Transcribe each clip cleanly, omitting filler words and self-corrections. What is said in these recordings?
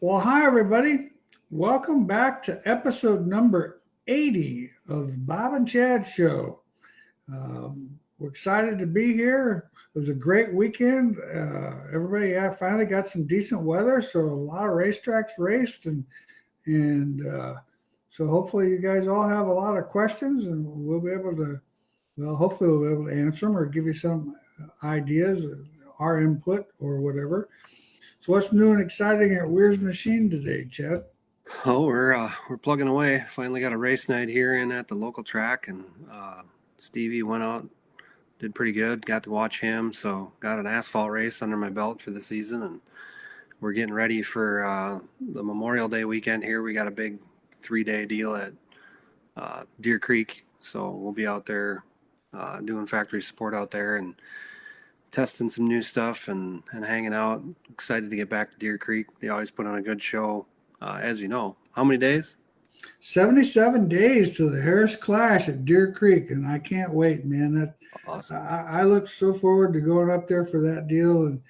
Well, hi, everybody. Welcome back to episode number 80 of Bob and Chad Show. We're excited to be here. It was a great weekend. Everybody finally got some decent weather, so a lot of racetracks raced, and so hopefully you guys all have a lot of questions, and we'll be able to, well, hopefully we'll be able to answer them or give you some ideas, our input, or whatever. So what's new and exciting at Wehrs Machine today, Chad? Oh, we're plugging away. Finally got a race night here in at the local track, and Stevie went out, did pretty good. Got to watch him, so got an asphalt race under my belt for the season, and we're getting ready for the Memorial Day weekend here. We got a big 3-day deal at Deer Creek, so we'll be out there doing factory support out there and testing some new stuff and hanging out. Excited to get back to Deer Creek. They always put on a good show. As you know, how many days? 77 days to the Harris Clash at Deer Creek, and I can't wait, man. That Awesome. I look so forward to going up there for that deal. And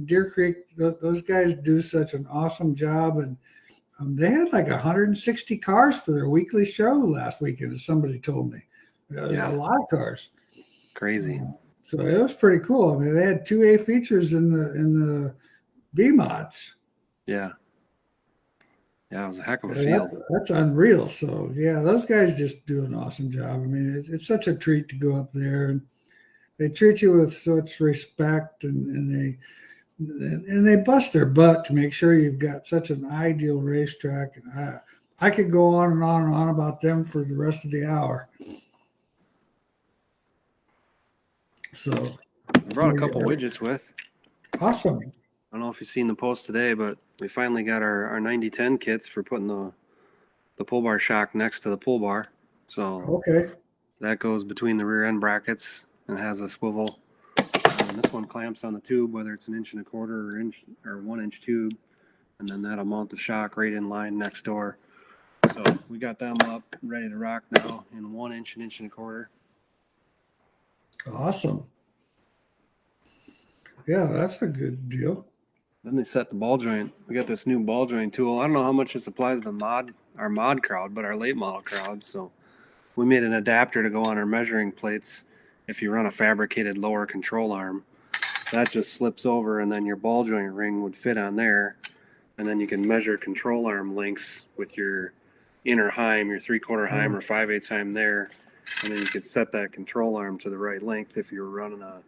Deer Creek, those guys do such an awesome job, and they had like 160 cars for their weekly show last weekend, as somebody told me. It was a lot of cars. Crazy. So it was pretty cool. I mean, they had 2A features in the B mods. Yeah, it was a heck of a field. That's unreal. So yeah, those guys just do an awesome job. I mean, it's such a treat to go up there, and they treat you with such respect, and they bust their butt to make sure you've got such an ideal racetrack. And I could go on and on and on about them for the rest of the hour. So I brought a couple widgets with. Awesome. I don't know if you've seen the post today, but we finally got our 9010 kits for putting the pull bar shock next to the pull bar. So that goes between the rear end brackets and has a swivel. And this one clamps on the tube, whether it's 1 1/4 inch or 1-inch tube, and then that'll mount the shock right in line next door. So we got them up, ready to rock now in 1 inch and 1 1/4. Awesome. Yeah, that's a good deal. Then they set the ball joint. We got this new ball joint tool. I don't know how much this applies to our mod crowd, but our late model crowd. So we made an adapter to go on our measuring plates. If you run a fabricated lower control arm, that just slips over, and then your ball joint ring would fit on there. And then you can measure control arm lengths with your inner heim, your 3/4 heim or 5/8 heim there. And then you could set that control arm to the right length if you're running a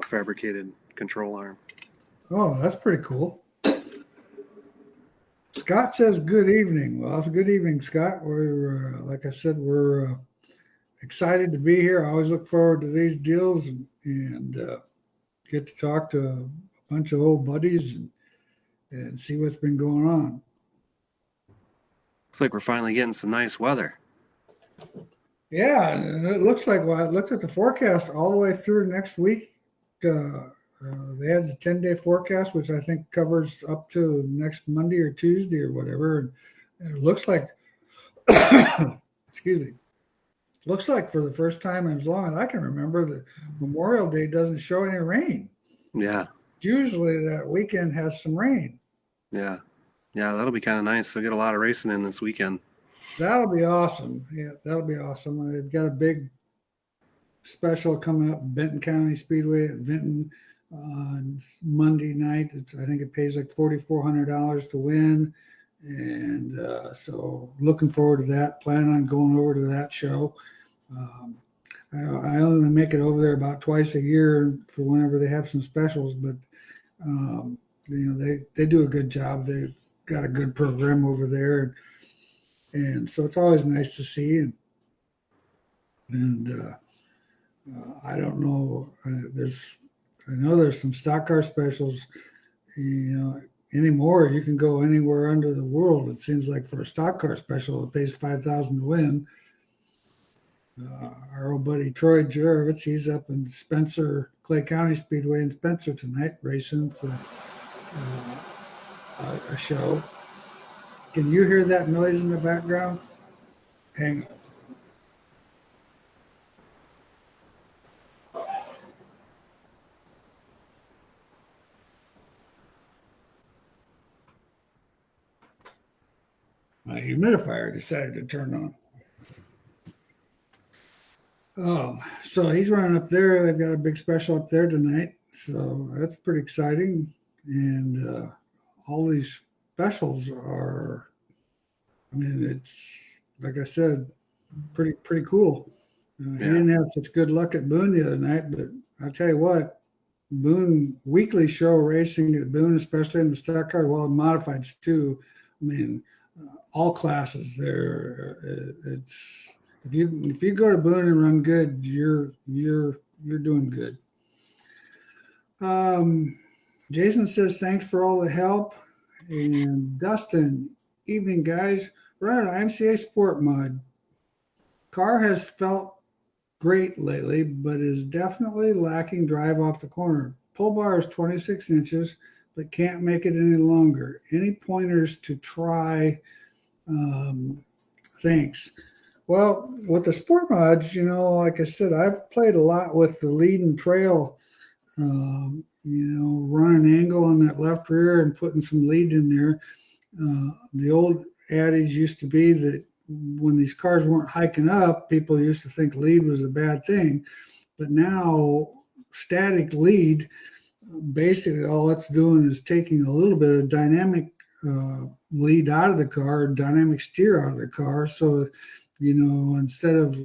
fabricated control arm. Oh, that's pretty cool. Scott says good evening. Well, it's a good evening, Scott. We're, like I said, we're excited to be here. I always look forward to these deals and get to talk to a bunch of old buddies and see what's been going on. Looks like we're finally getting some nice weather. Yeah, and it looks like, well, I looked at the forecast all the way through next week. They had the 10-day forecast, which I think covers up to next Monday or Tuesday or whatever. And it looks like, excuse me, looks like for the first time in as long as I can remember, that Memorial Day doesn't show any rain. Yeah. Usually that weekend has some rain. Yeah, that'll be kind of nice. We'll get a lot of racing in this weekend. That'll be awesome. Yeah, that'll be awesome. They've got a big special coming up, Benton County Speedway at Vinton on Monday night. I think it pays like $4,400 to win, and so looking forward to that. Planning on going over to that show. I only make it over there about twice a year for whenever they have some specials, but they do a good job. They've got a good program over there, and so it's always nice to see. And I don't know. I know there's some stock car specials. Anymore you can go anywhere under the world. It seems like for a stock car special, it pays $5,000 to win. Our old buddy Troy Jervitz, he's up in Spencer, Clay County Speedway in Spencer tonight, racing for a show. Can you hear that noise in the background? Hang on. my humidifier decided to turn on. So he's running up there. They've got a big special up there tonight. So that's pretty exciting. And all these specials are, I mean, it's, like I said, pretty cool. He didn't have such good luck at Boone the other night, but I'll tell you what, Boone, weekly show racing at Boone, especially in the stock car, well, modifieds too. I mean, all classes there. It's if you go to Boone and run good, you're doing good. Jason says thanks for all the help, and Dustin, evening guys, running an IMCA Sport Mod. Car has felt great lately, but is definitely lacking drive off the corner. Pull bar is 26 inches, but can't make it any longer. Any pointers to try? Thanks. Well, with the sport mods, like I said, I've played a lot with the lead and trail, running angle on that left rear and putting some lead in there. The old adage used to be that when these cars weren't hiking up, people used to think lead was a bad thing. But now static lead, basically all it's doing is taking a little bit of dynamic lead out of the car, dynamic steer out of the car. So, instead of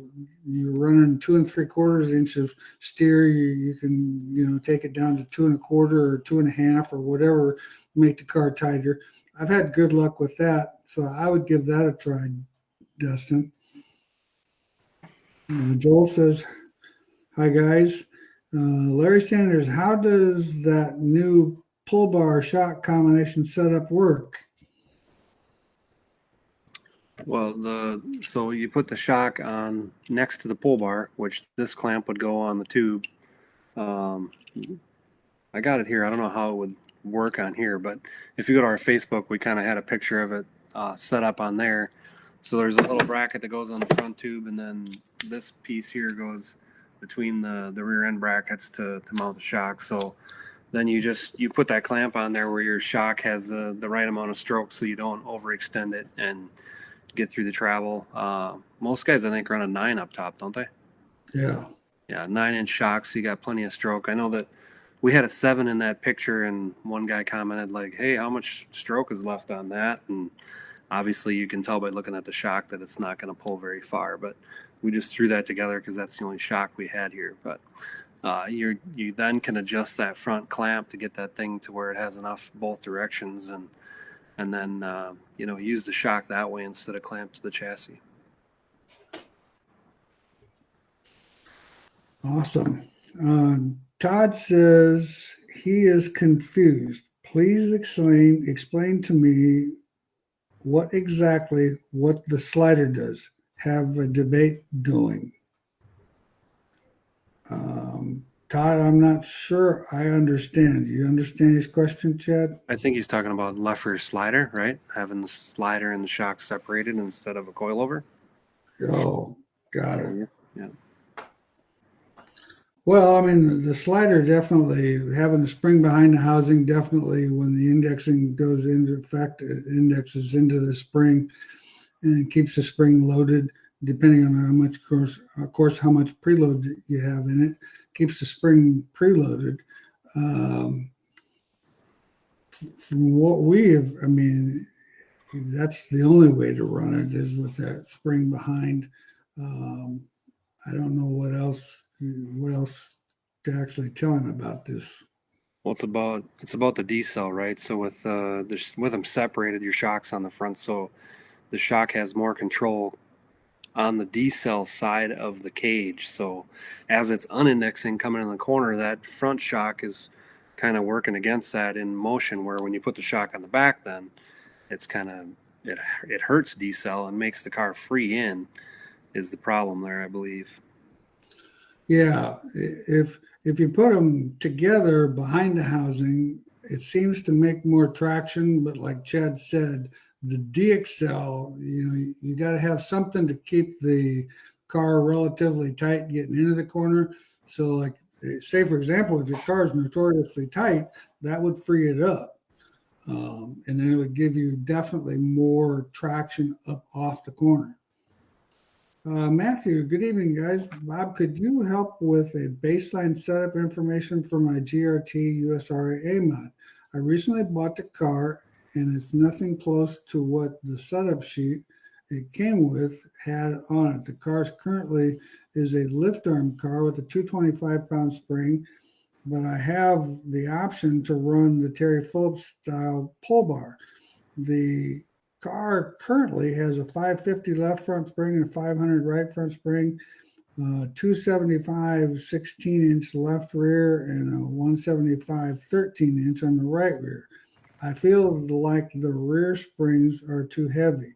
you running 2 3/4 inch of steer, you can, take it down to 2 1/4 or 2 1/2 or whatever, make the car tighter. I've had good luck with that. So I would give that a try, Dustin. Joel says, hi guys. Larry Sanders, how does that new pull bar shock combination setup work? Well, so you put the shock on next to the pull bar, which this clamp would go on the tube. I got it here. I don't know how it would work on here, but if you go to our Facebook, we kind of had a picture of it set up on there. So there's a little bracket that goes on the front tube, and then this piece here goes between the rear end brackets to mount the shock. So then you put that clamp on there where your shock has the right amount of stroke, so you don't overextend it and get through the travel. Most guys, I think, run a 9 up top, don't they? Yeah, 9-inch shock, so you got plenty of stroke. I know that we had a 7 in that picture, and one guy commented like, hey, how much stroke is left on that? And obviously you can tell by looking at the shock that it's not going to pull very far, but we just threw that together because that's the only shock we had here. But you then can adjust that front clamp to get that thing to where it has enough both directions, and then use the shock that way instead of clamp to the chassis. Awesome. Todd says he is confused. Please explain to me what the slider does. Have a debate going. Todd, I'm not sure I understand. Do you understand his question, Chad? I think he's talking about left rear slider, right? Having the slider and the shock separated instead of a coilover. Oh, got it. Yeah. Well, I mean, the slider definitely, having the spring behind the housing, definitely when the indexing goes into effect, it indexes into the spring and keeps the spring loaded, depending on how much, of course, how much preload you have in it, keeps the spring preloaded. From what we have, I mean, that's the only way to run it is with that spring behind. I don't know what else to actually tell him about this. Well, it's about the decel, right? So with them separated, your shock's on the front, so the shock has more control on the decel side of the cage. So as it's unindexing coming in the corner, that front shock is kind of working against that in motion, where when you put the shock on the back, then it's kind of it hurts decel and makes the car free in is the problem there, I believe. Yeah, if you put them together behind the housing, it seems to make more traction. But like Chad said, the DXL, you got to have something to keep the car relatively tight getting into the corner. So, like, say for example, if your car is notoriously tight, that would free it up. And then it would give you definitely more traction up off the corner. Matthew, good evening, guys. Bob, could you help with a baseline setup information for my GRT USRA mod? I recently bought the car, and it's nothing close to what the setup sheet it came with had on it. The car currently is a lift arm car with a 225-pound spring, but I have the option to run the Terry Phillips style pull bar. The car currently has a 550 left front spring and a 500 right front spring, 275 16-inch left rear, and a 175 13-inch on the right rear. I feel like the rear springs are too heavy.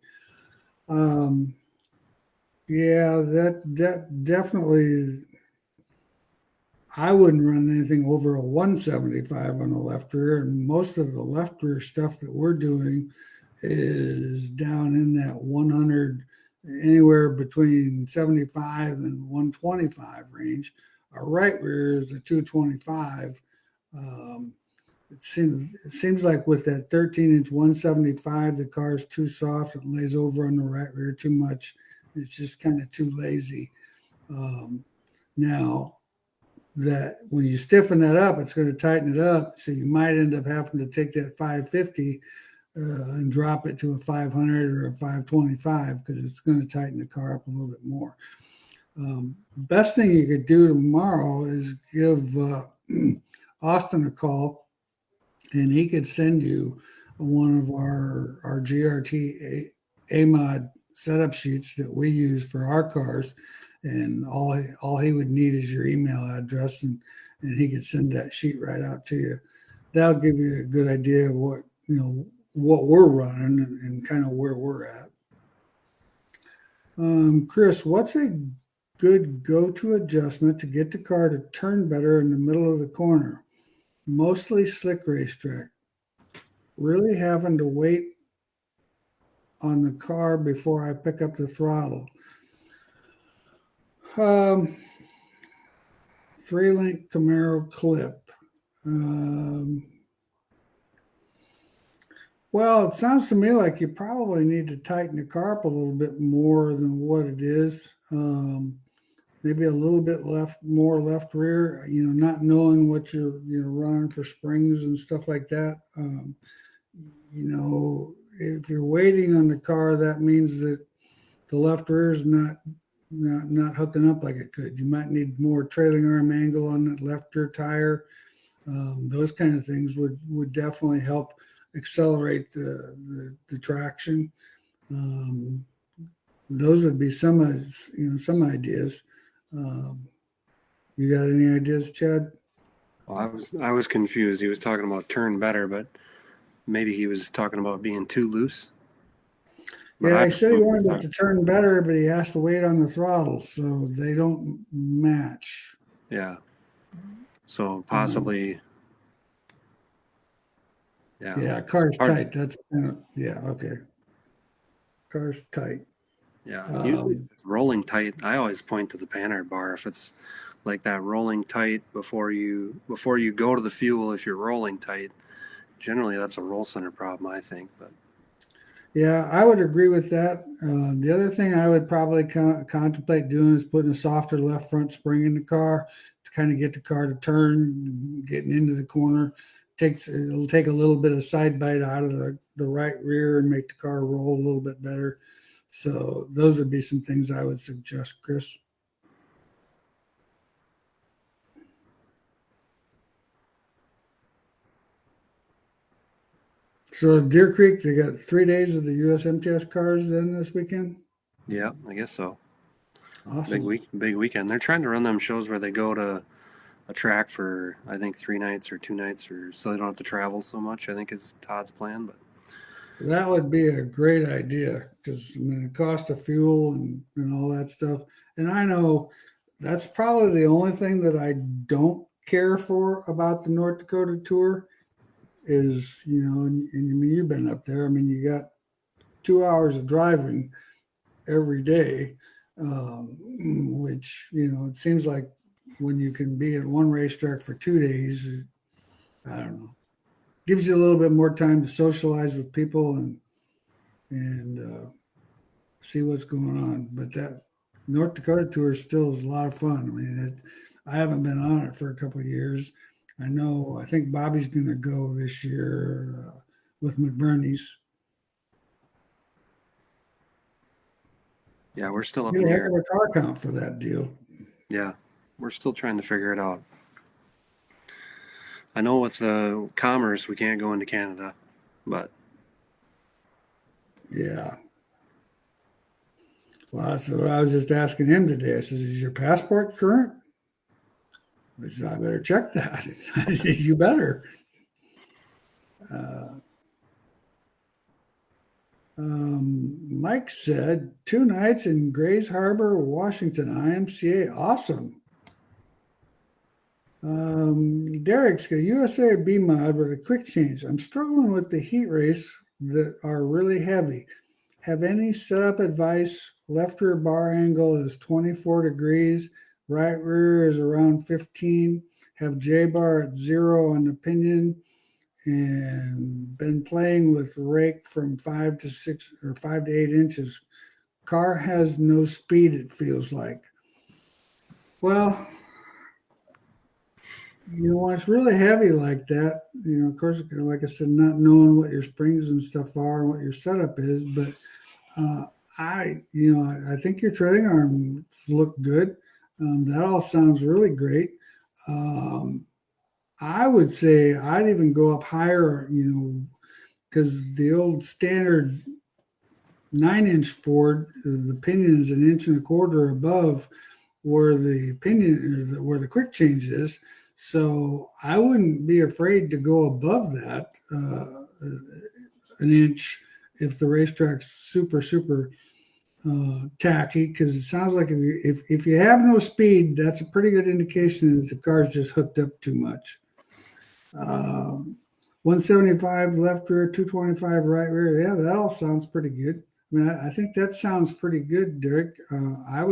Yeah, that definitely. I wouldn't run anything over a 175 on the left rear, and most of the left rear stuff that we're doing is down in that 100, anywhere between 75 and 125 range. Our right rear is the 225. It seems like with that 13-inch 175, the car's too soft. It lays over on the right rear too much. It's just kind of too lazy. Now, that when you stiffen that up, it's going to tighten it up. So you might end up having to take that 550 and drop it to a 500 or a 525 because it's going to tighten the car up a little bit more. Best thing you could do tomorrow is give Austin a call, and he could send you one of our GRT AMOD setup sheets that we use for our cars. And all he would need is your email address, and he could send that sheet right out to you. That'll give you a good idea of what we're running and kind of where we're at. Chris, what's a good go-to adjustment to get the car to turn better in the middle of the corner? Mostly slick racetrack. Really having to wait on the car before I pick up the throttle. 3-link Camaro clip. Well, it sounds to me like you probably need to tighten the car up a little bit more than what it is. Maybe a little bit more left rear, not knowing what you're running for springs and stuff like that. If you're waiting on the car, that means that the left rear is not hooking up like it could. You might need more trailing arm angle on that left rear tire. Those kind of things would definitely help accelerate the traction. Those would be some ideas. You got any ideas, Chad? Well, I was confused. He was talking about turn better, but maybe he was talking about being too loose. Yeah, he said he wanted it to turn better, but he has to wait on the throttle, so they don't match. Yeah. So possibly. Yeah. Yeah, car's tight. That's okay. Car's tight. Yeah. Usually if it's rolling tight, I always point to the Panhard bar. If it's like that rolling tight before you go to the fuel, if you're rolling tight, generally that's a roll center problem, I think. But yeah, I would agree with that. The other thing I would probably contemplate doing is putting a softer left front spring in the car to kind of get the car to turn, getting into the corner. It'll take a little bit of side bite out of the right rear and make the car roll a little bit better. So those would be some things I would suggest, Chris. So Deer Creek, they got 3 days of the USMTS cars then this weekend? Yeah, I guess so. Awesome. Big weekend. They're trying to run them shows where they go to a track for, I think, 3 nights or 2 nights, so they don't have to travel so much, I think is Todd's plan. But that would be a great idea because the cost of fuel and all that stuff. And I know that's probably the only thing that I don't care for about the North Dakota tour is, and I mean, you've been up there. I mean, you got 2 hours of driving every day, which, it seems like when you can be at one racetrack for 2 days, I don't know. gives you a little bit more time to socialize with people and see what's going on. But that North Dakota tour still is a lot of fun. I mean, I haven't been on it for a couple of years. I think Bobby's going to go this year with McBurney's. Yeah, we're still up You in the have air. a car count for that deal. Yeah, we're still trying to figure it out. I know with the commerce we can't go into Canada, but Yeah. Well, that's what I was just asking him today. I says, "Is your passport current?" I said, "I better check that." I said, "You better." Uh, Mike said 2 nights in Grays Harbor, Washington, IMCA. Awesome. Derek's got a USA B mod with a quick change. I'm struggling with the heat race that are really heavy. Have any setup advice? Left rear bar angle is 24 degrees. Right rear is around 15. Have J bar at 0 on the pinion. And been playing with rake from 5 to 6 or 5 to 8 inches. Car has no speed, it feels like. Well, when it's really heavy like that, of course, like I said, not knowing what your springs and stuff are and what your setup is, but I think your trailing arms look good. That all sounds really great. I would say I'd even go up higher, because the old standard 9-inch Ford, the pinion's an inch and a quarter above where the quick change is. So I wouldn't be afraid to go above that an inch if the racetrack's super tacky, because it sounds like if you have no speed, that's a pretty good indication that the car's just hooked up too much. 175 left rear, 225 right rear. Yeah, that all sounds pretty good. I mean, I think that sounds pretty good, Derek. I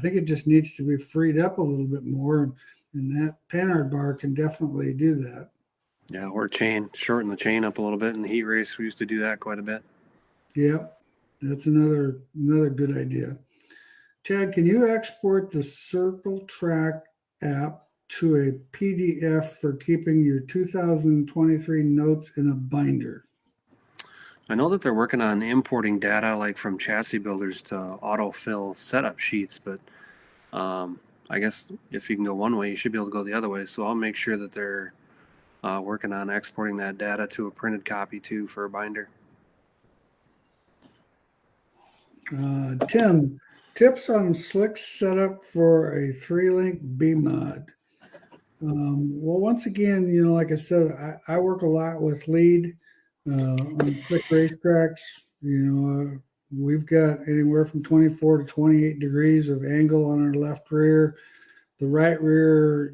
think it just needs to be freed up a little bit more, and that Panhard bar can definitely do that. yeah, or shorten the chain up a little bit. In the heat race, we used to do that quite a bit. Yeah, that's another good idea. Chad, can you export the Circle Track app to a PDF for keeping your 2023 notes in a binder? I know that they're working on importing data like from chassis builders to autofill setup sheets, but I guess if you can go one way, you should be able to go the other way. So I'll make sure that they're working on exporting that data to a printed copy too for a binder. Tim, tips on slick setup for a 3-link B mod. Well, once again, like I said, I work a lot with lead on slick racetracks. We've got anywhere from 24 to 28 degrees of angle on our left rear. The right rear,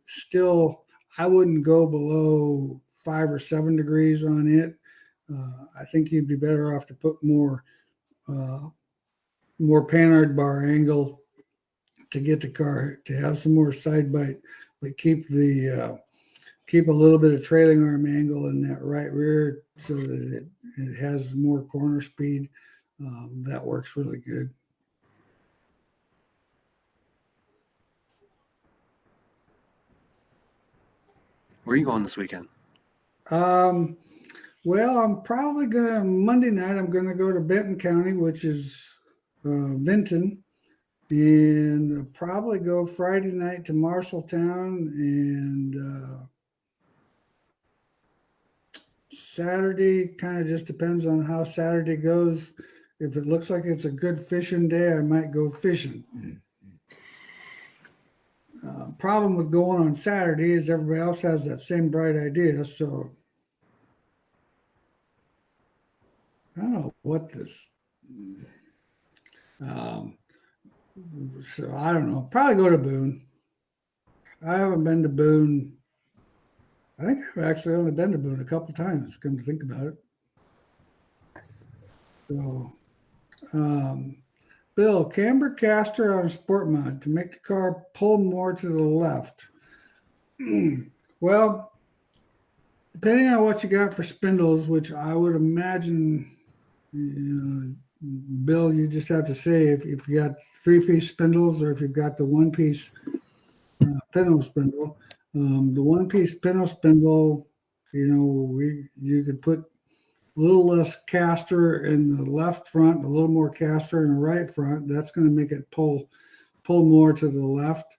still I wouldn't go below 5 or 7 degrees on it. I think you'd be better off to put more Panhard bar angle to get the car to have some more side bite, but keep a little bit of trailing arm angle in that right rear so that it has more corner speed. That works really good. Where are you going this weekend? Well, I'm probably Monday night, I'm going to go to Benton County, which is Vinton, and I'll probably go Friday night to Marshalltown, and Saturday kind of just depends on how Saturday goes. If it looks like it's a good fishing day, I might go fishing. Problem with going on Saturday is everybody else has that same bright idea, so I don't know what this. So I don't know. Probably go to Boone. I haven't been to Boone. I think I've actually only been to Boone a couple times. Come to think about it. So, Bill, camber caster on a sport mod to make the car pull more to the left. Well, depending on what you got for spindles, which I would imagine, Bill, you just have to say if you got 3-piece spindles or if you've got the 1-piece pintle spindle. The 1-piece pintle spindle, you could put a little less caster in the left front, a little more caster in the right front. That's going to make it pull more to the left.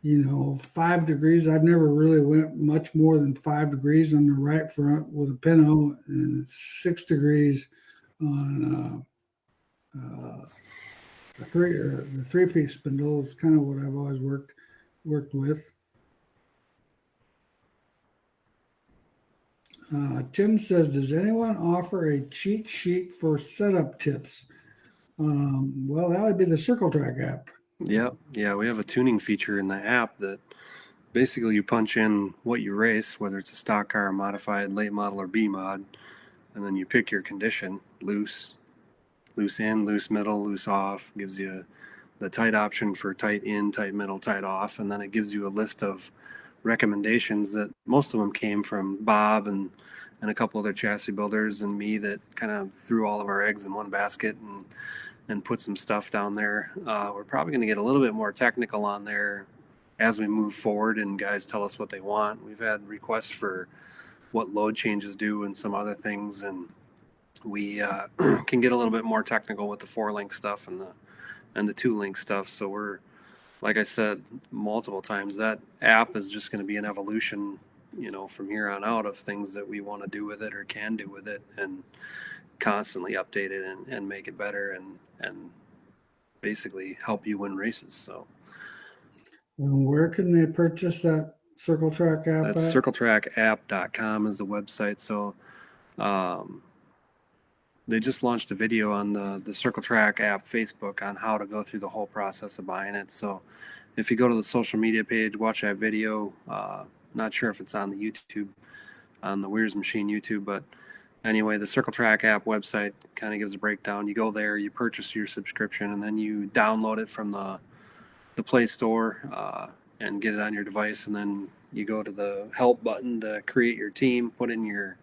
5 degrees. I've never really went much more than 5 degrees on the right front with a pinto, and 6 degrees on the 3-piece spindle is kind of what I've always worked with. Tim says, does anyone offer a cheat sheet for setup tips? Well, that would be the Circle Track app. Yeah, we have a tuning feature in the app that basically you punch in what you race, whether it's a stock car, modified, late model, or B mod, and then you pick your condition, loose in, loose middle, loose off, gives you the tight option for tight in, tight middle, tight off, and then it gives you a list of recommendations that most of them came from Bob and a couple other chassis builders and me that kind of threw all of our eggs in one basket and put some stuff down there. We're probably going to get a little bit more technical on there as we move forward and guys tell us what they want. We've had requests for what load changes do and some other things, and we can get a little bit more technical with the 4-link stuff and the 2-link stuff. So we're, like I said multiple times, that app is just going to be an evolution, from here on out of things that we want to do with it or can do with it, and constantly update it and make it better and basically help you win races. So and where can they purchase that Circle Track app? That's circletrackapp.com is the website. So they just launched a video on the Circle Track app Facebook on how to go through the whole process of buying it. So if you go to the social media page, watch that video. Not sure if it's on the YouTube, on the Wehrs Machine YouTube, but anyway, the Circle Track app website kind of gives a breakdown. You go there, you purchase your subscription, and then you download it from the Play Store and get it on your device. And then you go to the help button to create your team, put in your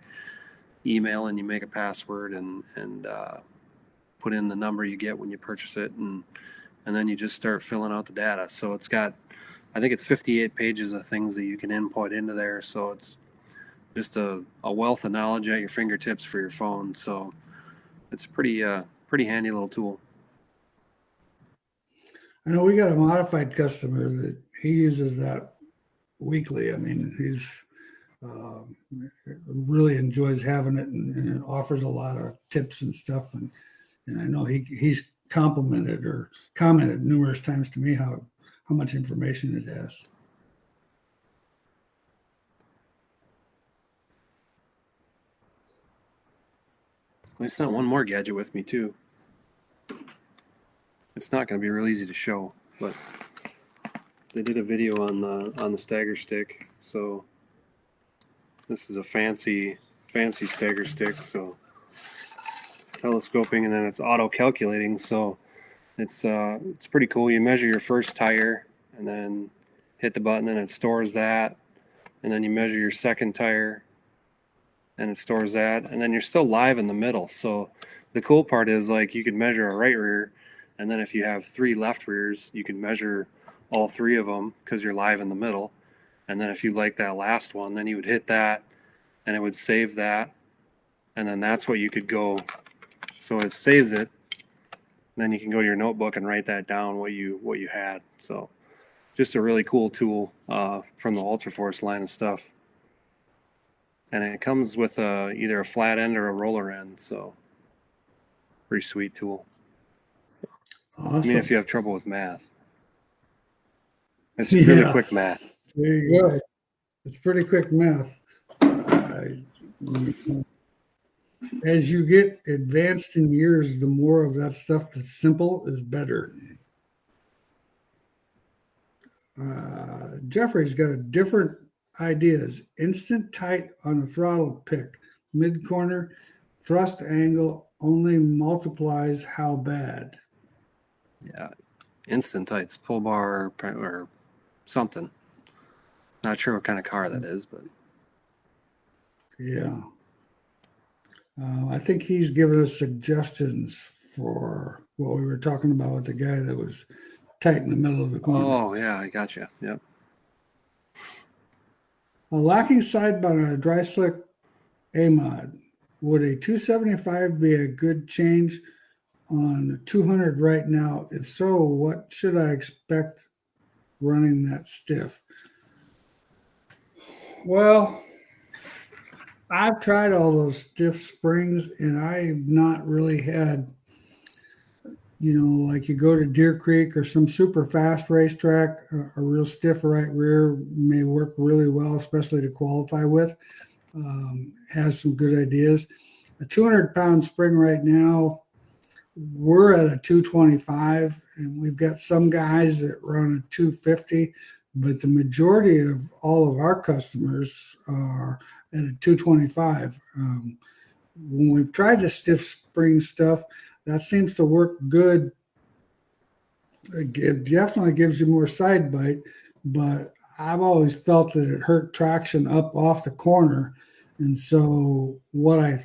email, and you make a password and put in the number you get when you purchase it, and then you just start filling out the data. So it's got, I think it's 58 pages of things that you can input into there. So it's just a wealth of knowledge at your fingertips for your phone. So it's a pretty handy little tool. I know we got a modified customer that he uses that weekly. I mean, he's really enjoys having it and it offers a lot of tips and stuff. And I know he's commented numerous times to me how much information it has. I sent one more gadget with me too. It's not going to be real easy to show, but they did a video on the stagger stick. So this is a fancy stagger stick. So telescoping, and then it's auto calculating. So it's pretty cool. You measure your first tire and then hit the button and it stores that, and then you measure your second tire and it stores that, and then you're still live in the middle. So the cool part is, like, you can measure a right rear, and then if you have 3 left rears, you can measure all 3 of them because you're live in the middle. And then if you like that last one, then you would hit that and it would save that, and then that's what you could go. So it saves it, then you can go to your notebook and write that down, what you had. So just a really cool tool from the Ultraforce line of stuff. And it comes with either a flat end or a roller end. So pretty sweet tool. Awesome. I mean, if you have trouble with math, it's really quick math. There you go. It's pretty quick math. As you get advanced in years, the more of that stuff that's simple is better. Jeffrey's got a different ideas. Instant tight on the throttle pick, mid corner, thrust angle only multiplies how bad. Yeah, instant tights, pull bar or something. Not sure what kind of car that is, but Yeah. I think he's given us suggestions for what we were talking about with the guy that was tight in the middle of the corner. Oh, yeah, I gotcha. Yep. A locking side on a dry slick A-mod. Would a 275 be a good change on 200 right now? If so, what should I expect running that stiff? Well, I've tried all those stiff springs and I've not really had, like you go to Deer Creek or some super fast racetrack, a real stiff right rear may work really well, especially to qualify with. Has some good ideas. A 200-pound spring right now, we're at a 225, and we've got some guys that run a 250, but the majority of all of our customers are at a 225. When we've tried the stiff spring stuff, that seems to work good. It definitely gives you more side bite, but I've always felt that it hurt traction up off the corner. And so what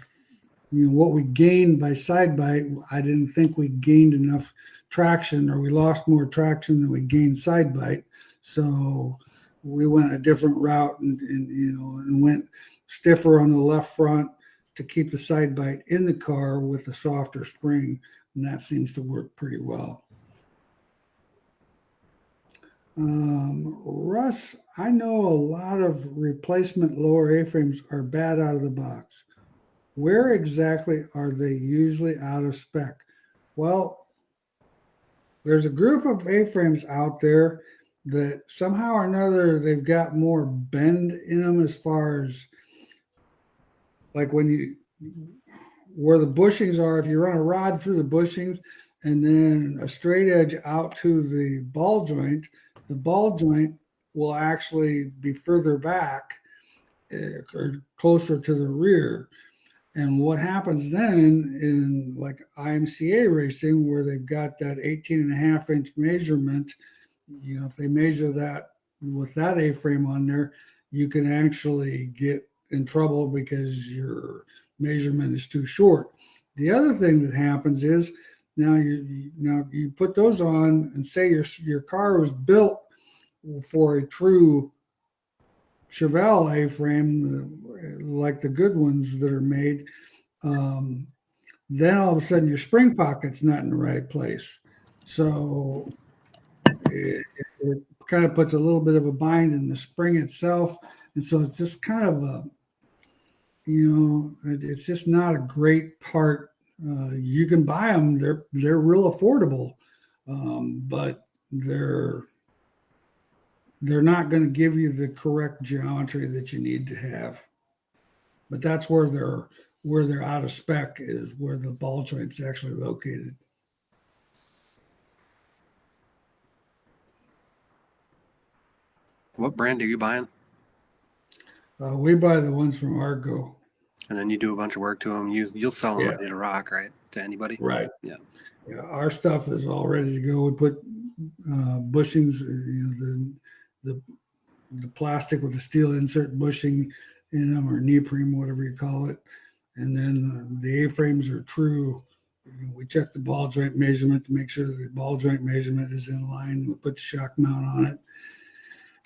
we gained by side bite, I didn't think we gained enough traction, or we lost more traction than we gained side bite. So we went a different route and went stiffer on the left front to keep the side bite in the car with the softer spring, and that seems to work pretty well. Russ, I know a lot of replacement lower A-frames are bad out of the box. Where exactly are they usually out of spec? Well, there's a group of A-frames out there that somehow or another they've got more bend in them, as far as like where the bushings are. If you run a rod through the bushings and then a straight edge out to the ball joint will actually be further back or closer to the rear. And what happens then in like IMCA racing, where they've got that 18.5-inch measurement, if they measure that with that A-frame on there, you can actually get in trouble because your measurement is too short. The other thing that happens is now you put those on, and say your car was built for a true Chevelle A-frame, like the good ones that are made. Then all of a sudden your spring pocket's not in the right place. So it kind of puts a little bit of a bind in the spring itself. And so it's just kind of it's just not a great part. You can buy them. They're real affordable, but they're not going to give you the correct geometry that you need to have. But that's where they're out of spec, is where the ball joint's actually located. What brand are you buying? We buy the ones from Argo. And then you do a bunch of work to them. You'll sell them ready to rock, right? To anybody? Right. Yeah. Yeah. Our stuff is all ready to go. We put bushings, the plastic with the steel insert bushing in them, or neoprene, whatever you call it. And then the A-frames are true. We check the ball joint measurement to make sure that the ball joint measurement is in line. We put the shock mount on it.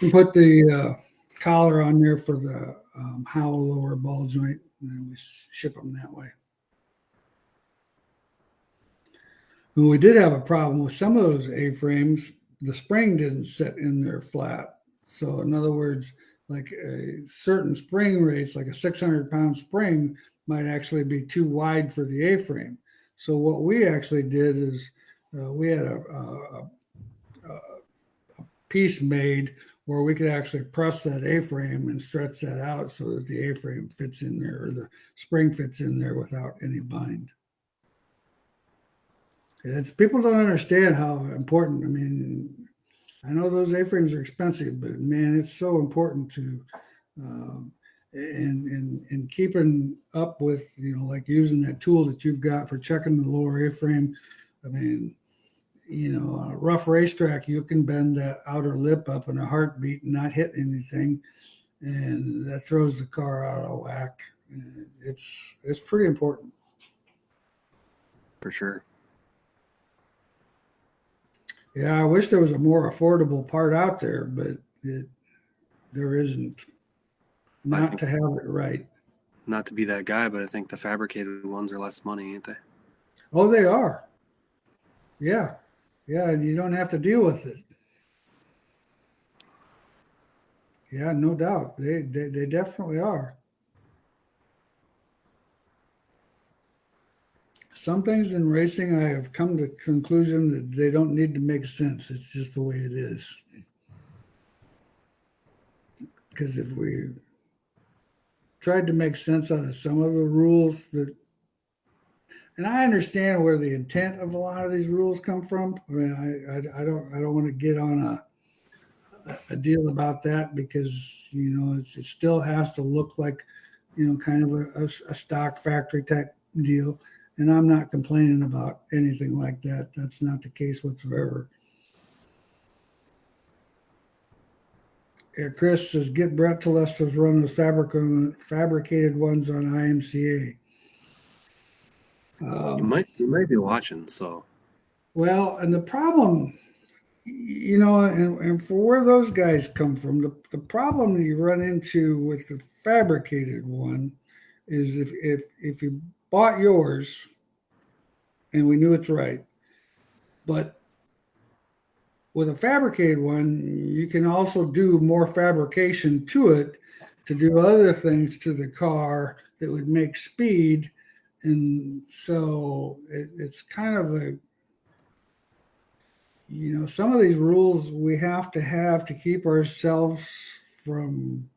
We put the collar on there for the Howell lower ball joint, and then we ship them that way. When we did have a problem with some of those A-frames, the spring didn't sit in there flat. So in other words, like a certain spring rates, like a 600-pound spring, might actually be too wide for the A-frame. So what we actually did is we had a piece made where we could actually press that A-frame and stretch that out so that the A-frame fits in there, or the spring fits in there without any bind. People don't understand how important. I mean, I know those A-frames are expensive, but man, it's so important to and keeping up with, like using that tool that you've got for checking the lower A-frame. I mean, on a rough racetrack, you can bend that outer lip up in a heartbeat and not hit anything, and that throws the car out of whack. It's pretty important. For sure. Yeah, I wish there was a more affordable part out there, but there isn't. I Not think, to have it right. not to be that guy, but I think the fabricated ones are less money, ain't they? Oh, they are. Yeah, yeah, and you don't have to deal with it. Yeah, no doubt. They definitely are. Some things in racing, I have come to the conclusion that they don't need to make sense. It's just the way it is. Because if we tried to make sense out of some of the rules that, and I understand where the intent of a lot of these rules come from. I mean, I don't want to get on a deal about that because it still has to look like kind of a stock factory type deal, and I'm not complaining about anything like that. That's not the case whatsoever. Yeah, Chris says get Brett to let us run those fabricated ones on IMCA. You might be watching, so Well, and the problem, and for where those guys come from, the problem that you run into with the fabricated one is if you bought yours and we knew it's right, but with a fabricated one, you can also do more fabrication to it to do other things to the car that would make speed. And so it's kind of some of these rules we have to keep ourselves from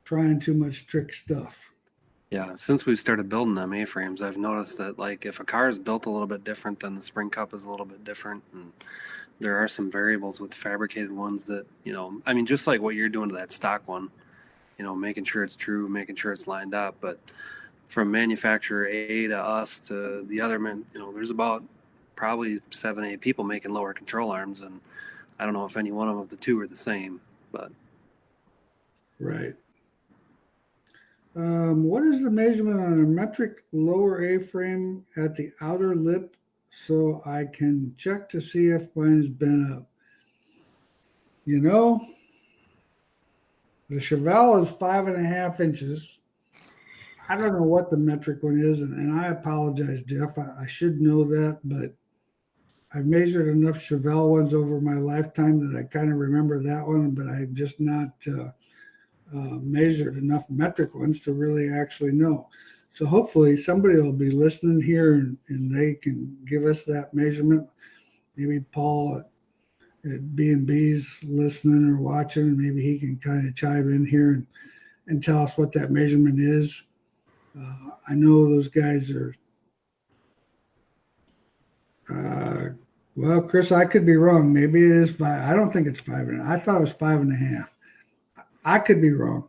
trying too much trick stuff. yeah. Since we've started building them A-frames, I've noticed that like if a car is built a little bit different, then the spring cup is a little bit different, and there are some variables with fabricated ones that I mean, just like what you're doing to that stock one, making sure it's true, making sure it's lined up, but from manufacturer A to us to the other man, there's about probably 7, 8 people making lower control arms, and I don't know if any one of the two are the same, but Right. What is the measurement on a metric lower A-frame at the outer lip so I can check to see if mine's been up? You know, the Chevelle is 5.5 inches. I don't know what the metric one is, and I apologize, Jeff. I should know that, but I've measured enough Chevelle ones over my lifetime that I kind of remember that one, but I've just not measured enough metric ones to really actually know. So hopefully somebody will be listening here and they can give us that measurement. Maybe Paul at B&B's listening or watching, and maybe he can kind of chime in here and tell us what that measurement is. I know those guys are, well, Chris, I could be wrong. Maybe it is 5. I don't think it's 5. I thought it was 5.5. I could be wrong.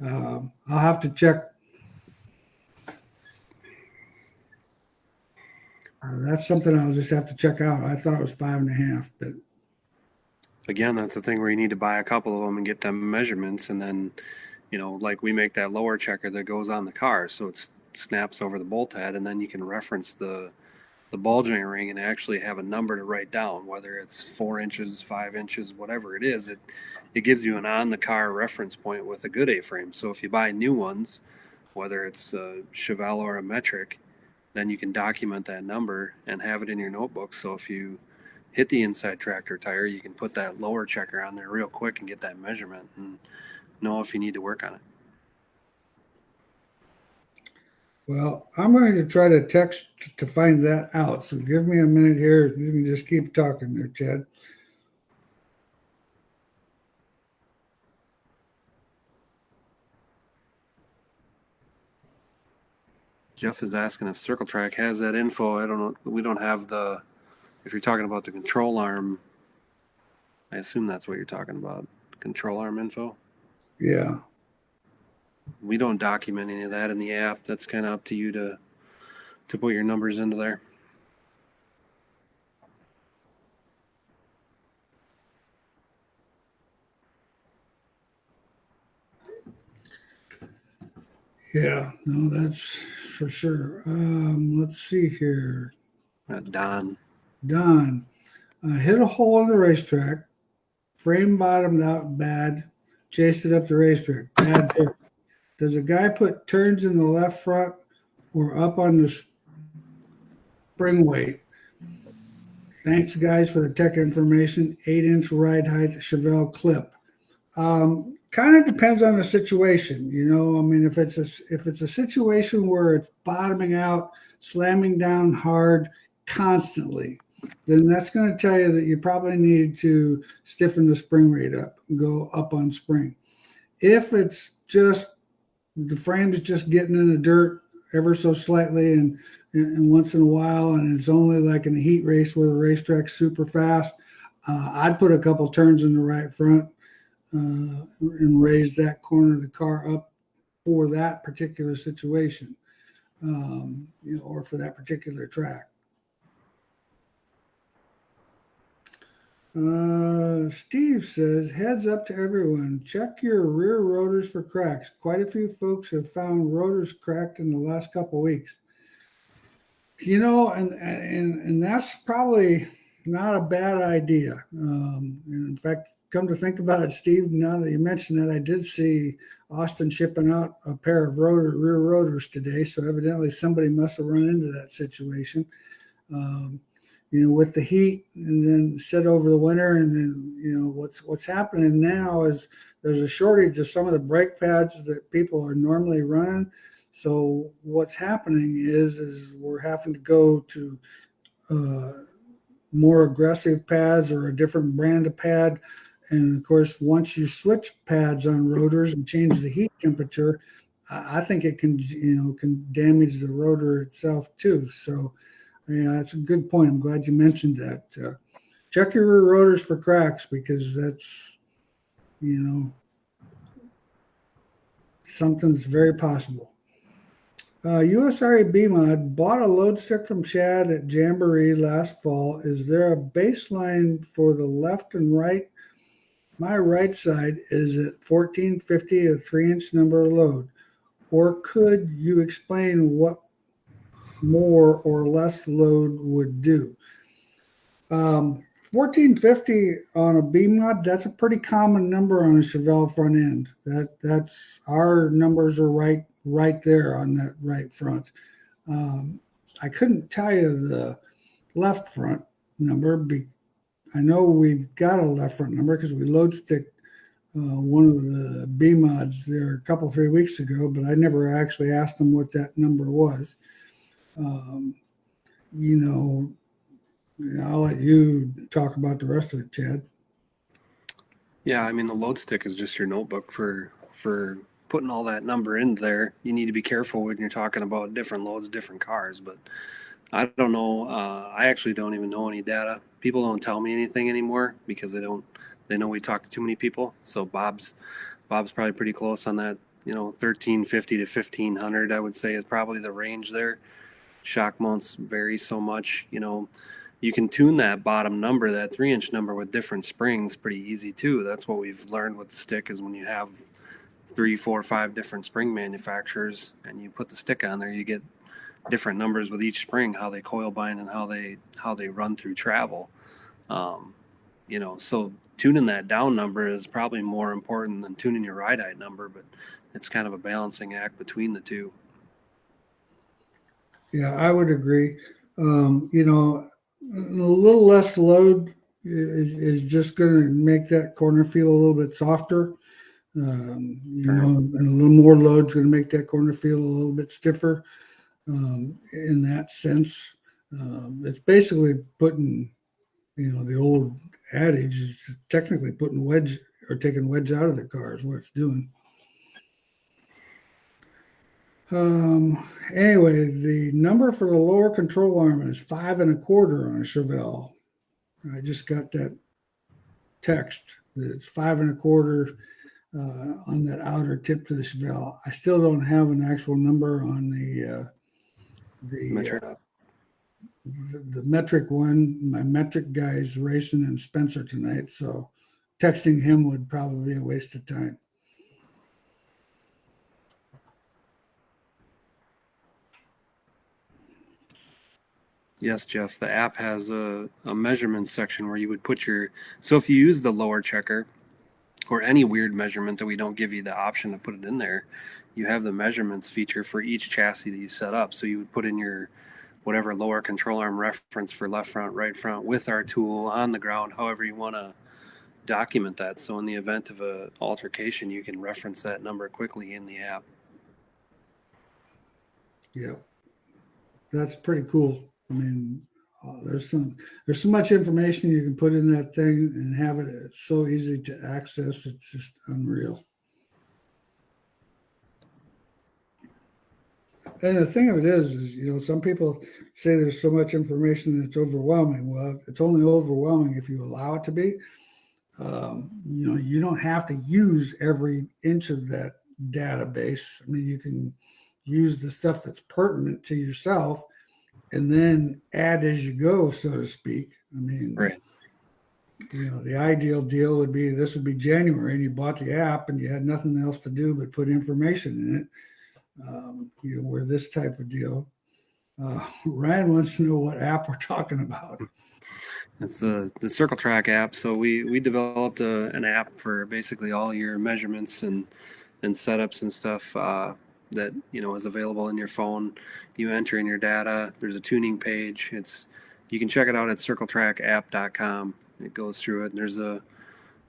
I'll have to check. That's something I'll just have to check out. I thought it was 5.5, but again, that's the thing where you need to buy a couple of them and get them measurements, and then like we make that lower checker that goes on the car, so it snaps over the bolt head, and then you can reference the ball joint ring and actually have a number to write down, whether it's 4 inches, 5 inches, whatever it is. It gives you an on the car reference point with a good A-frame. So if you buy new ones, whether it's a Chevelle or a metric, then you can document that number and have it in your notebook. So if you hit the inside tractor tire, you can put that lower checker on there real quick and get that measurement and know if you need to work on it. well, I'm going to try to text to find that out. So give me a minute here. You can just keep talking there, Chad. Jeff is asking if Circle Track has that info. I don't know. We don't have if you're talking about the control arm, I assume that's what you're talking about. Control arm info. Yeah. We don't document any of that in the app. That's kind of up to you to put your numbers into there. Yeah, no, that's for sure. Let's see here. Don. Don hit a hole in the racetrack, frame bottomed out bad, chased it up the racetrack. Bad pick. Does a guy put turns in the left front or up on the spring weight? Thanks, guys, for the tech information. 8-inch ride height Chevelle clip. Kind of depends on the situation, you know. I mean, if it's a situation where it's bottoming out, slamming down hard constantly, then that's going to tell you that you probably need to stiffen the spring rate up, go up on spring. If it's just the frame's just getting in the dirt ever so slightly and once in a while, and it's only like in a heat race where the racetrack's super fast, I'd put a couple turns in the right front and raise that corner of the car up for that particular situation, or for that particular track. Steve says, heads up to everyone, check your rear rotors for cracks. Quite a few folks have found rotors cracked in the last couple of weeks. And that's probably not a bad idea. In fact, come to think about it, Steve, now that you mentioned that, I did see Austin shipping out a pair of rear rotors today. So evidently somebody must have run into that situation. With the heat and then sit over the winter. And then, what's happening now is there's a shortage of some of the brake pads that people are normally running. So what's happening is we're having to go to more aggressive pads or a different brand of pad. And of course, once you switch pads on rotors and change the heat temperature, I think it can damage the rotor itself too. So yeah, that's a good point. I'm glad you mentioned that. Check your rear rotors for cracks, because that's, something that's very possible. USRA BMod bought a load stick from Chad at Jamboree last fall. Is there a baseline for the left and right? My right side is at 1450, a 3-inch number load. Or could you explain what more or less load would do? 1450 on a BMod, that's a pretty common number on a Chevelle front end. That's our numbers are right there on that right front. I couldn't tell you the left front number. I know we've got a left front number because we load stick one of the BMods there a couple, 3 weeks ago, but I never actually asked them what that number was. I'll let you talk about the rest of it, Chad. Yeah, I mean, the load stick is just your notebook for putting all that number in there. You need to be careful when you're talking about different loads, different cars, but I don't know. I actually don't even know any data. People don't tell me anything anymore because they know we talk to too many people. So Bob's probably pretty close on that, 1350 to 1500, I would say, is probably the range there. Shock mounts vary so much, you can tune that bottom number, that 3-inch number, with different springs pretty easy too. That's what we've learned with the stick, is when you have 3, 4, 5 different spring manufacturers and you put the stick on there, you get different numbers with each spring, how they coil bind and how they run through travel. So tuning that down number is probably more important than tuning your ride height number, but it's kind of a balancing act between the two. Yeah, I would agree. A little less load is just going to make that corner feel a little bit softer. And a little more load is going to make that corner feel a little bit stiffer. In that sense, it's basically putting, the old adage is technically putting wedge or taking wedge out of the car is what it's doing. Anyway, the number for the lower control arm is 5 1/4 on a Chevelle. I just got that text that it's 5 1/4 on that outer tip to the Chevelle. I still don't have an actual number on the metric one. My metric guy is racing in Spencer tonight, so texting him would probably be a waste of time. Yes, Jeff. The app has a measurement section where you would put so if you use the lower checker or any weird measurement that we don't give you the option to put it in there, you have the measurements feature for each chassis that you set up. So you would put in your whatever lower control arm reference for left front, right front with our tool on the ground, however you want to document that. So in the event of a altercation, you can reference that number quickly in the app. Yeah, that's pretty cool. I mean, there's so much information you can put in that thing and have it. It's so easy to access. It's just unreal. And the thing of it is, some people say there's so much information that it's overwhelming. Well, it's only overwhelming if you allow it to be. You don't have to use every inch of that database. I mean, you can use the stuff that's pertinent to yourself and then add as you go, so to speak. I mean, right. The ideal deal would be this would be January and you bought the app and you had nothing else to do but put information in it. Where this type of deal. Ryan wants to know what app we're talking about. It's the Circle Track app. So we developed an app for basically all your measurements and setups and stuff that is available in your phone. You enter in your data. There's a tuning page. You can check it out at circletrackapp.com. It goes through it. And there's a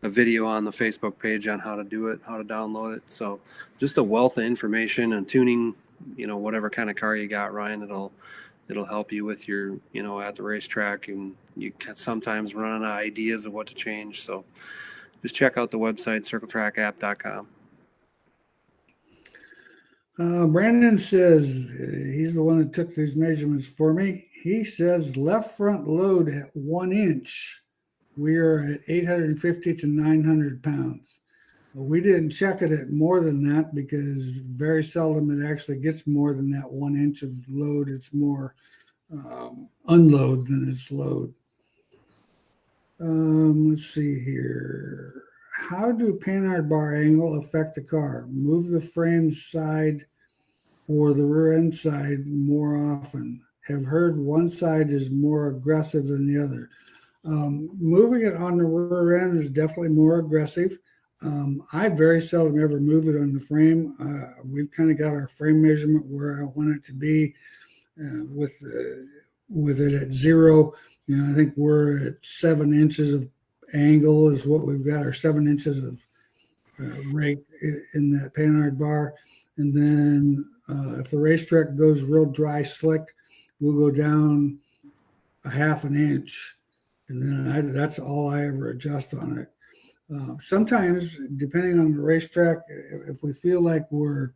video on the Facebook page on how to do it, how to download it. So just a wealth of information and tuning, whatever kind of car you got, Ryan, it'll help you with your, at the racetrack, and you can sometimes run out of ideas of what to change. So just check out the website, circletrackapp.com. Brandon says he's the one that took these measurements for me. He says left front load at 1 inch. We are at 850 to 900 pounds. We didn't check it at more than that because very seldom it actually gets more than that 1 inch of load. It's more unload than it's load. Let's see here. How do panhard bar angle affect the car? Move the frame side or the rear end side more often. Have heard one side is more aggressive than the other. Moving it on the rear end is definitely more aggressive. I very seldom ever move it on the frame. We've kind of got our frame measurement where I want it to be with it at 0. I think we're at 7 inches of angle is what we've got, or 7 inches of rake in that panhard bar. And then if the racetrack goes real dry slick, we'll go down a 1/2 inch. And then that's all I ever adjust on it. Sometimes, depending on the racetrack, if we feel like we're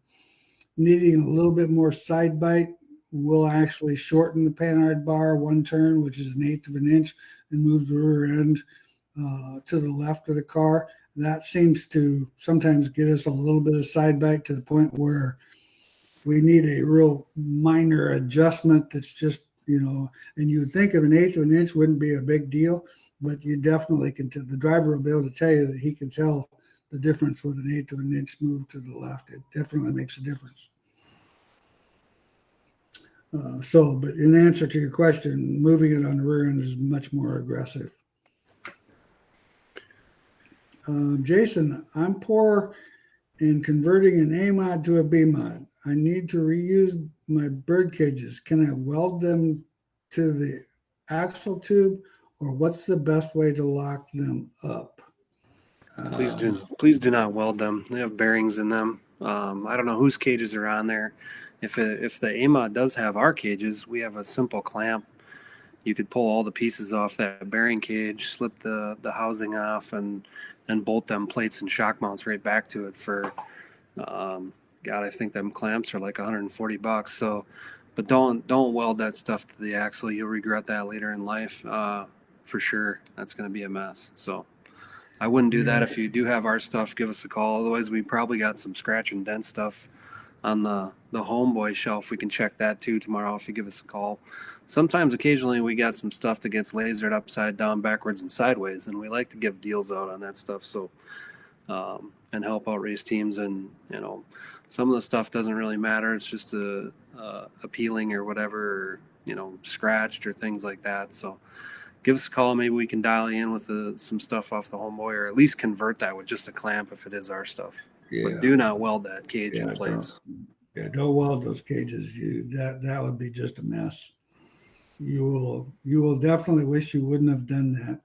needing a little bit more side bite, we'll actually shorten the panhard bar 1 turn, which is 1/8 of an inch, and move the rear end to the left of the car. That seems to sometimes get us a little bit of side bite to the point where we need a real minor adjustment that's just, and you would think of 1/8 of an inch wouldn't be a big deal, but you definitely can the driver will be able to tell you that he can tell the difference with 1/8 of an inch move to the left. It definitely makes a difference. But in answer to your question, moving it on the rear end is much more aggressive. Jason, I'm poor in converting an A mod to a B mod. I need to reuse my bird cages. Can I weld them to the axle tube, or what's the best way to lock them up? Please do not weld them. They have bearings in them. I don't know whose cages are on there. If the AMOD does have our cages, we have a simple clamp. You could pull all the pieces off that bearing cage, slip the housing off, and bolt them plates and shock mounts right back to it for, God, I think them clamps are like $140. So, but don't weld that stuff to the axle. You'll regret that later in life, for sure. That's going to be a mess. So I wouldn't do that. If you do have our stuff, give us a call. Otherwise, we probably got some scratch and dent stuff on the homeboy shelf. We can check that too tomorrow if you give us a call. Sometimes, occasionally, we got some stuff that gets lasered upside down, backwards, and sideways, and we like to give deals out on that stuff. So, and help out race teams. And some of the stuff doesn't really matter. It's just appealing or whatever. scratched or things like that. So give us a call. Maybe we can dial you in with some stuff off the Homeboy, or at least convert that with just a clamp if it is our stuff. Yeah. But do not weld that cage in place. Don't weld those cages. That would be just a mess. You will definitely wish you wouldn't have done that.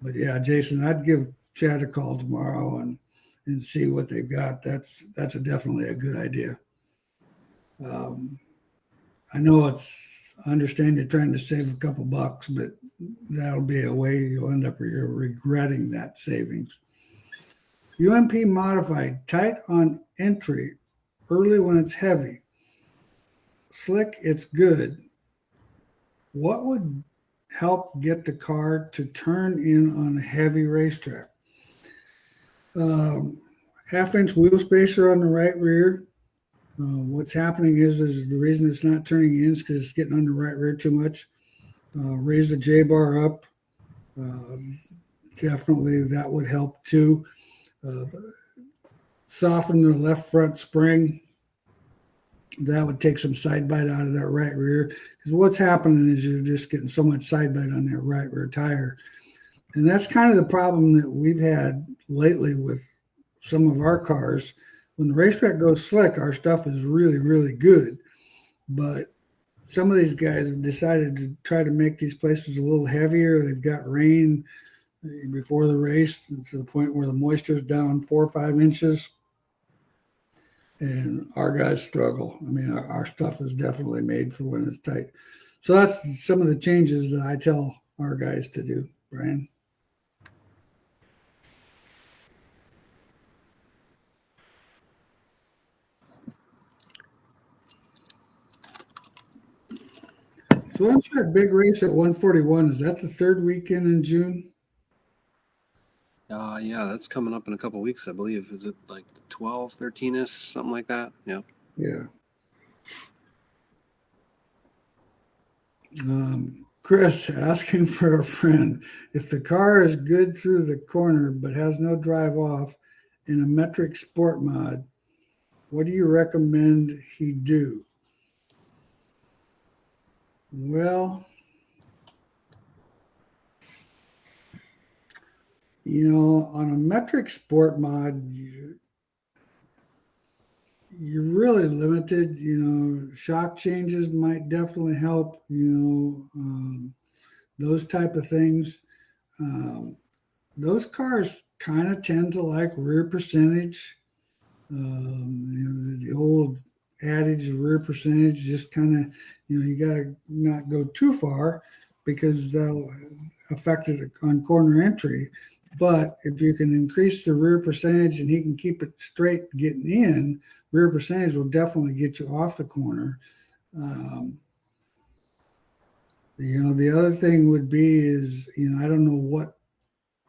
But yeah, Jason, I'd give Chad a call tomorrow and see what they've got. That's definitely a good idea. I know I understand you're trying to save a couple bucks, but that'll be a way you'll end up regretting that savings. UMP modified, tight on entry, early when it's heavy. Slick, it's good. What would help get the car to turn in on a heavy racetrack? Half-inch wheel spacer on the right rear. What's happening is the reason it's not turning in is because it's getting on the right rear too much. Raise the J-bar up. Definitely that would help too. Soften the left front spring. That would take some side bite out of that right rear. Because what's happening is you're just getting so much side bite on that right rear tire. And that's kind of the problem that we've had lately with some of our cars. When the racetrack goes slick, our stuff is really, really good. But some of these guys have decided to try to make these places a little heavier. They've got rain before the race to the point where the moisture is down 4 or 5 inches. And our guys struggle. I mean, our stuff is definitely made for when it's tight. So that's some of the changes that I tell our guys to do, Brian. So when's that big race at 141? Is that the third weekend in June? Yeah, that's coming up in a couple weeks, I believe. Is it like 12, 13-ish, something like that? Yeah. Yeah. Chris asking for a friend. If the car is good through the corner but has no drive off in a metric sport mod, what do you recommend he do? Well, on a metric sport mod, you're really limited. Shock changes might definitely help. Those type of things. Those cars kind of tend to like rear percentage. The old adage of rear percentage, just kind of, you got to not go too far because that'll affect it on corner entry. But if you can increase the rear percentage and he can keep it straight getting in, rear percentage will definitely get you off the corner. The other thing would be is, I don't know what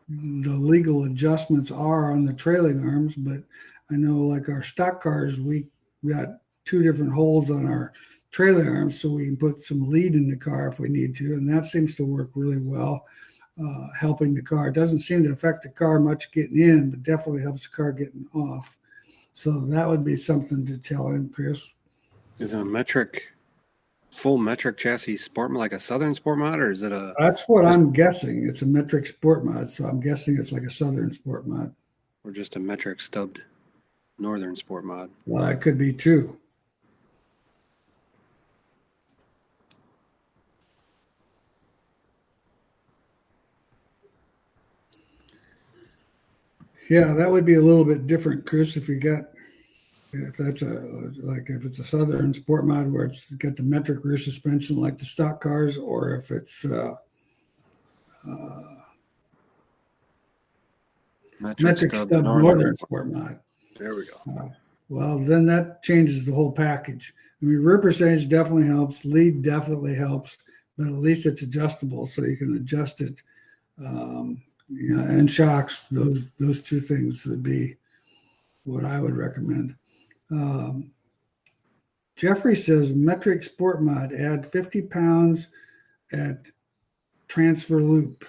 the legal adjustments are on the trailing arms, but I know like our stock cars, we got 2 different holes on our trailing arms so we can put some lead in the car if we need to. And that seems to work really well, helping the car. It doesn't seem to affect the car much getting in, but definitely helps the car getting off. So that would be something to tell him, Chris. Is it a full metric chassis sport, like a Southern sport mod, or is it a... That's what I'm guessing. It's a metric sport mod, so I'm guessing it's like a Southern sport mod. Or just a metric stubbed Northern sport mod. Well, it could be too. Yeah, that would be a little bit different, Chris, if it's a Southern sport mod where it's got the metric rear suspension like the stock cars, or if it's metric stub Northern sport mod. There we go. Well, then that changes the whole package. I mean, rear percentage definitely helps. Lead definitely helps, but at least it's adjustable, so you can adjust it. And shocks, those 2 things would be what I would recommend. Jeffrey says metric sport mod, add 50 pounds at transmission loop.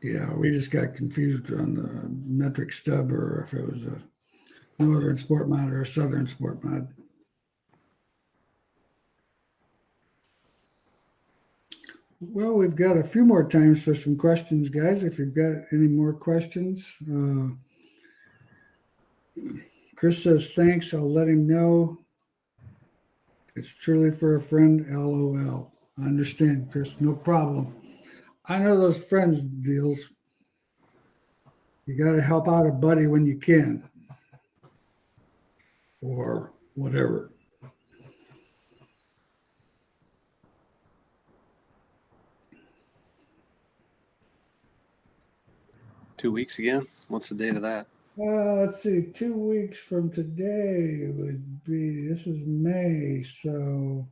Yeah, we just got confused on the metric stub or if it was a northern sport mod or a southern sport mod. Well, we've got a few more times for some questions, guys. If you've got any more questions, Chris says thanks. I'll let him know. It's truly for a friend. LOL. I understand, Chris. No problem. I know those friends deals. You got to help out a buddy when you can, or whatever. $2 weeks again? What's the date of that? Let's see. 2 weeks from today would be. This is May, so.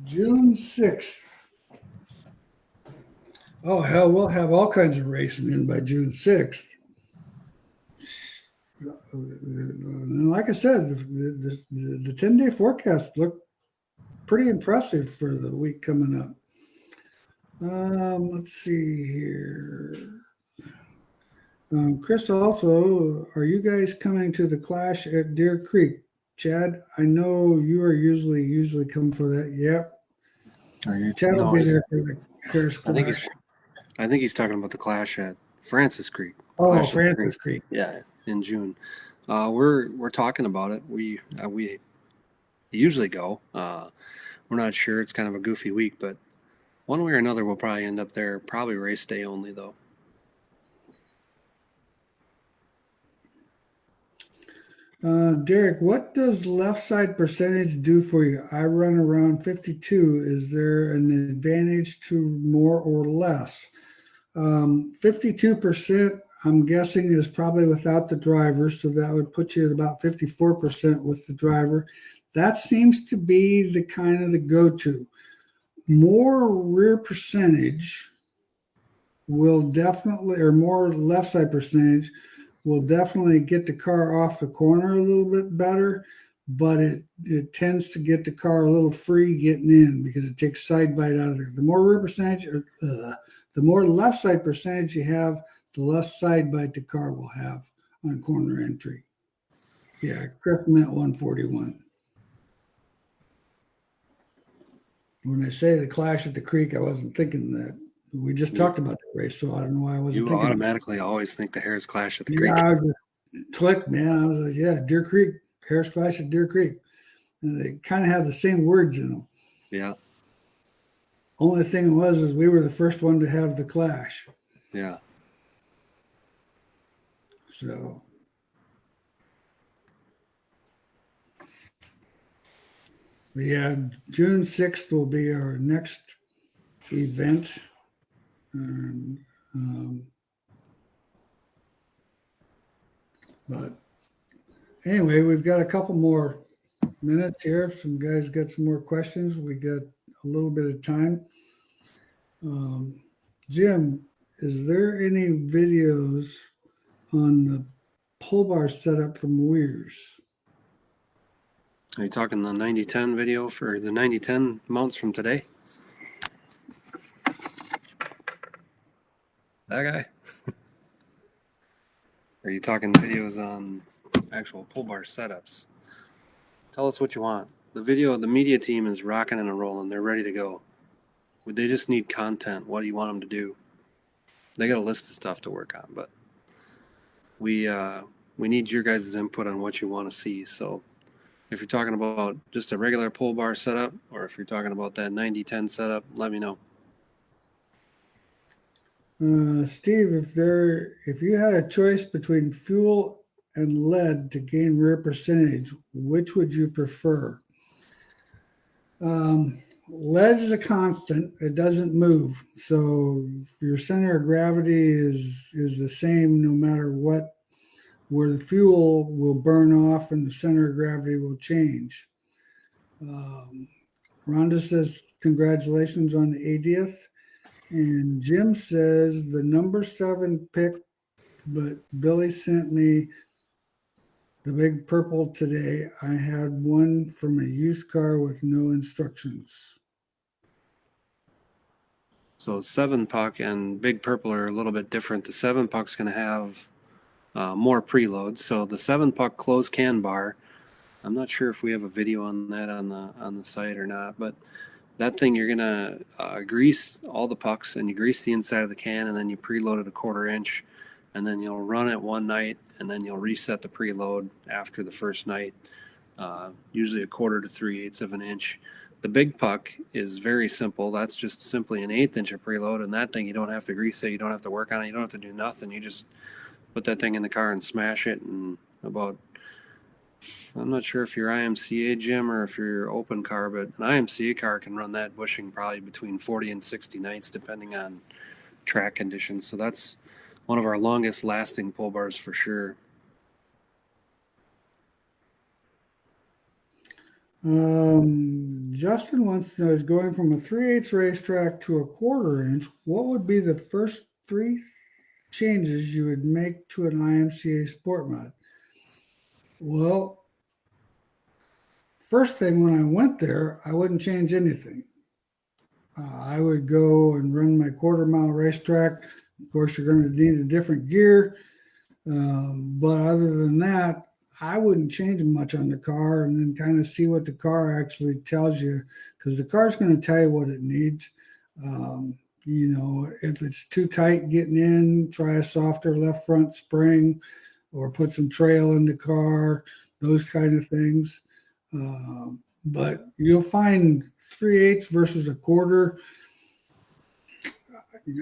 June 6th. Oh, hell, we'll have all kinds of racing in by June 6th. And like I said, the 10-day forecast looked pretty impressive for the week coming up. Let's see here. Chris, also, are you guys coming to the Clash at Deer Creek? Chad, I know you are usually come for that. Yep. Chad will be there for the Harris Clash. I think he's talking about the Clash at Francis Creek. Oh, Francis Creek. Yeah, in June. We're talking about it. We usually go. We're not sure. It's kind of a goofy week, but one way or another, we'll probably end up there. Probably race day only, though. Derek, what does left side percentage do for you? I run around 52. Is there an advantage to more or less? 52%, I'm guessing, is probably without the driver, so that would put you at about 54% with the driver. That seems to be the kind of the go-to. More rear percentage will definitely, or more left side percentage will definitely get the car off the corner a little bit better, but it tends to get the car a little free getting in because it takes side bite out of there. The more rear percentage, the more left side percentage you have, the less side bite the car will have on corner entry. Yeah, Chris meant 141. When I say the Clash at the Creek, I wasn't thinking that. We just talked about the race, so I don't know why I wasn't thinking. You automatically always think the Harris Clash at the Creek. Yeah, I just clicked, man. I was like, yeah, Deer Creek, Harris Clash at Deer Creek. And they kind of have the same words in them. Yeah. Only thing is we were the first one to have the Clash. Yeah. So. But yeah, June 6th will be our next event. But anyway, we've got a couple more minutes here. If some guys got some more questions, we got a little bit of time. Jim, is there any videos on the pull bar setup from Wehrs? Are you talking the 9010 video for the 9010 mounts from today? That guy? Are you talking videos on actual pull bar setups? Tell us what you want. The media team is rocking and rolling. They're ready to go. They just need content. What do you want them to do? They got a list of stuff to work on, but we need your guys' input on what you want to see. So if you're talking about just a regular pull bar setup, or if you're talking about that 9010 setup, let me know. Steve, if you had a choice between fuel and lead to gain rear percentage, which would you prefer? Lead is a constant; it doesn't move. So your center of gravity is the same no matter what. Where the fuel will burn off and the center of gravity will change. Rhonda says, congratulations on the 80th. And Jim says the number 7 pick, but Billy sent me the big purple today. I had one from a used car with no instructions. So 7-puck and Big Purple are a little bit different. The 7-puck's going to have more preloads. So the 7-puck closed can bar, I'm not sure if we have a video on that on the site or not, but that thing you're gonna grease all the pucks and you grease the inside of the can and then you preload it a 1/4 inch, and then you'll run it one night and then you'll reset the preload after the first night, usually a 1/4 to 3/8 of an inch. The big puck is very simple. That's just simply an 1/8 inch of preload, and that thing you don't have to grease it, you don't have to work on it, you don't have to do nothing. You just put that thing in the car and smash it, and I'm not sure if you're IMCA, Jim, or if you're open car, but an IMCA car can run that bushing probably between 40 and 60 nights, depending on track conditions. So that's one of our longest lasting pull bars for sure. Justin wants to know, is going from a 3/8 racetrack to a 1/4 inch, what would be the first 3 changes you would make to an IMCA sport mod? Well, first thing, when I went there, I wouldn't change anything. I would go and run my 1/4 mile racetrack. Of course, you're going to need a different gear. But other than that, I wouldn't change much on the car, and then kind of see what the car actually tells you, because the car's going to tell you what it needs. If it's too tight getting in, try a softer left front spring or put some trail in the car, those kind of things. But you'll find 3/8 versus a 1/4.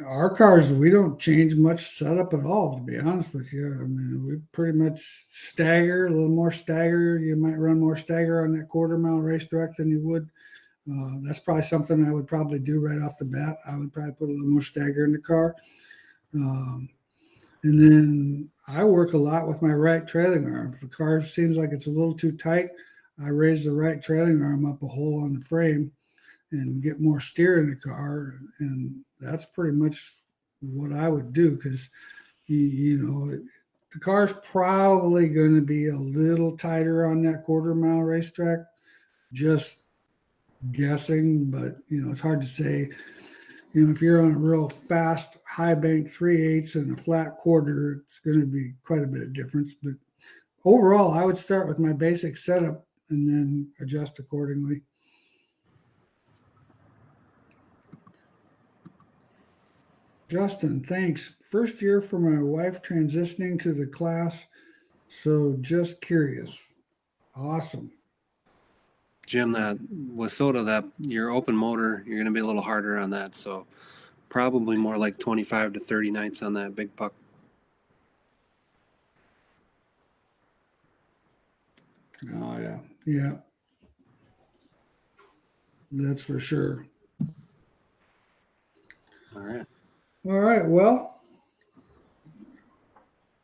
Our cars, we don't change much setup at all, to be honest with you. I mean, we pretty much stagger, a little more stagger. You might run more stagger on that 1/4 mile racetrack than you would. That's probably something I would probably do right off the bat. I would probably put a little more stagger in the car. And then I work a lot with my right trailing arm. If the car seems like it's a little too tight, I raise the right trailing arm up a hole on the frame and get more steer in the car. And that's pretty much what I would do, because, the car's probably going to be a little tighter on that 1/4 mile racetrack. Just guessing, but, it's hard to say. If you're on a real fast, high bank 3/8 and a flat 1/4, it's going to be quite a bit of difference. But overall, I would start with my basic setup and then adjust accordingly. Justin, thanks. First year for my wife transitioning to the class, so just curious. Awesome. Jim, that Wasota, that your open motor, you're going to be a little harder on that. So probably more like 25 to 30 nights on that big puck. Oh, yeah. Yeah. That's for sure. All right. All right. Well,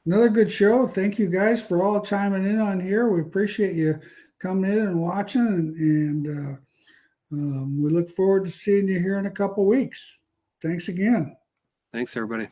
another good show. Thank you guys for all chiming in on here. We appreciate you coming in and watching, and we look forward to seeing you here in a couple weeks. Thanks again. Thanks, everybody.